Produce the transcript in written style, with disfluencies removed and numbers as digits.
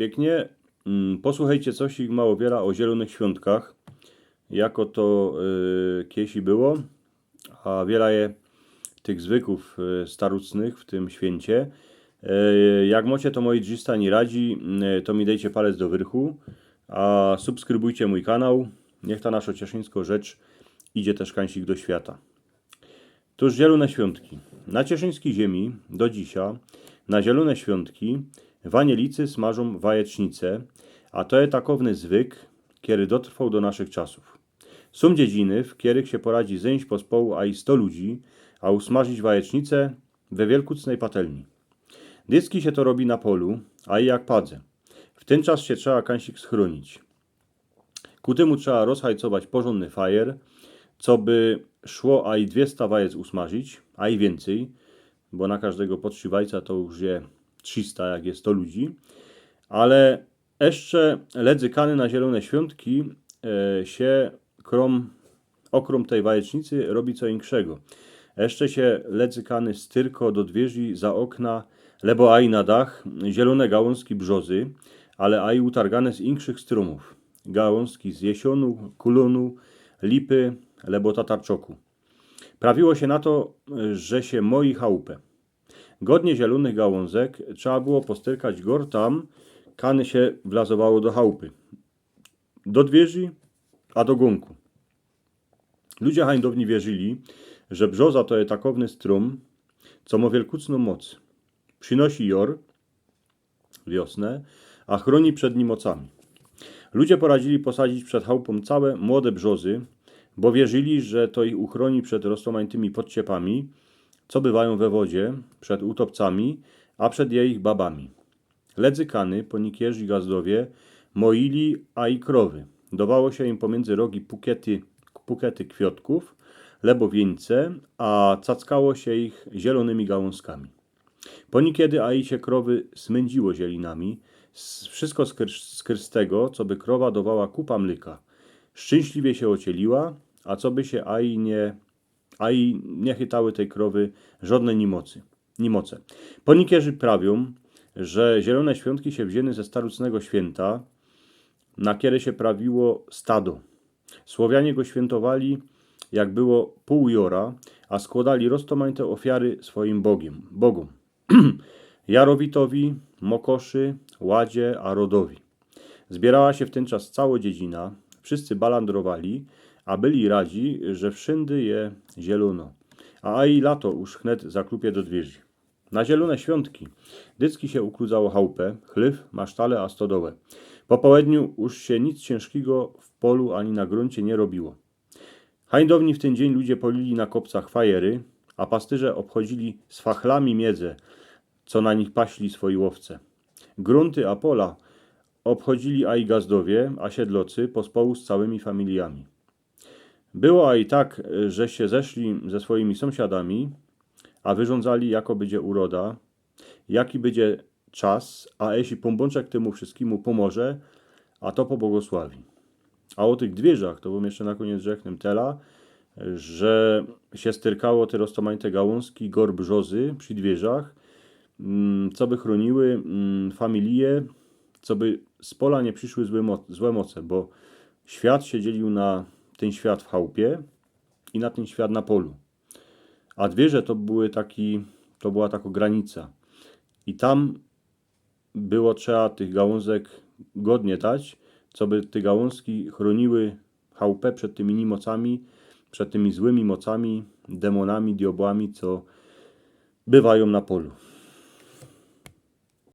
pięknie. Posłuchajcie coś ich mało wiele o zielonych świątkach. Jako to kiesi było, a wiele tych zwykłów starucnych w tym święcie. Jak mocie to moi drzista nie radzi, to mi dejcie palec do wyrchu, a subskrybujcie mój kanał. Niech ta nasza cieszyńska rzecz idzie też kańsik do świata. Tuż zielone świątki. Na cieszyńskiej ziemi do dzisiaj na zielone świątki wanielicy smażą wajecznicę, a to jest takowny zwyk, kiedy dotrwał do naszych czasów. Są dziedziny, w których się poradzi zejść pospołu, a i 100 ludzi, a usmażyć wajecznicę we wielkucnej patelni. Dyski się to robi na polu, a i jak padze. W ten czas się trzeba kańsik schronić. Ku temu trzeba rozhajcować porządny fajer, co by szło a i 200 wajec usmażyć, a i więcej, bo na każdego podstrzywajca to już je 300, jak jest 100 ludzi. Ale jeszcze ledzykany na zielone świątki się okrom tej wajecznicy robi co inkszego. Jeszcze się ledzykany styrko do dwierzy za okna, lebo aj na dach, zielone gałązki brzozy, ale aj utargane z inkszych strumów. Gałązki z jesionu, kulonu, lipy, lebo tatarczoku. Prawiło się na to, że się moi chałupę. Godnie zielonych gałązek trzeba było postyrkać gor tam, kany się wlazowało do chałupy. Do dwierzy, a do gonku. Ludzie hańdowni wierzyli, że brzoza to jest takowny strum, co ma wielkucną moc. Przynosi jor, wiosnę, a chroni przed nim mocami. Ludzie poradzili posadzić przed chałupą całe młode brzozy, bo wierzyli, że to ich uchroni przed roztomańtymi podciepami, co bywają we wodzie, przed utopcami, a przed jej babami. Ledzykany, ponikierzy gazdowie, moili, a i krowy. Dawało się im pomiędzy rogi pukety kwiatków, lebo wieńce, a cackało się ich zielonymi gałązkami. Poniekiedy a i się krowy smędziło zielinami, wszystko z krystego, co by krowa dawała kupa mleka. Szczęśliwie się ocieliła, a co by się a i nie chytały tej krowy żadne nimoce. Ponikierzy prawią, że zielone świątki się wzięły ze starucnego święta, na kiedy się prawiło stado. Słowianie go świętowali, jak było pół jora, a składali roztomańte ofiary swoim bogom. Jarowitowi, Mokoszy, Ładzie, a Rodowi. Zbierała się w ten czas cała dziedzina, wszyscy balandrowali, a byli radzi, że wszędy je zielono, a i lato już chnet zaklupie do dwierzy. Na zielone świątki dycki się ukludzało chałupę, chlew, masztale a stodołę. Po południu już się nic ciężkiego w polu ani na gruncie nie robiło. Hańdowni w ten dzień ludzie polili na kopcach fajery, a pasterze obchodzili z fachlami miedzę, co na nich paśli swoi łowce. Grunty a pola obchodzili a i gazdowie, a siedlocy pospołu z całymi familiami. Było a i tak, że się zeszli ze swoimi sąsiadami, a wyrządzali, jako będzie uroda, jaki będzie czas, a jeśli pombączek temu wszystkiemu pomoże, a to pobłogosławi. A o tych dwierzach, to bym jeszcze na koniec rzeknę tela, że się styrkało te roztomańte gałązki gor brzozy przy dwierzach, co by chroniły familie, co by z pola nie przyszły złe moce, bo świat się dzielił na ten świat w chałupie i na ten świat na polu. A dwierze to była taka granica. I tam było trzeba tych gałązek godnie dać, co by te gałązki chroniły chałupę przed tymi nimocami, przed tymi złymi mocami, demonami, diabłami, co bywają na polu.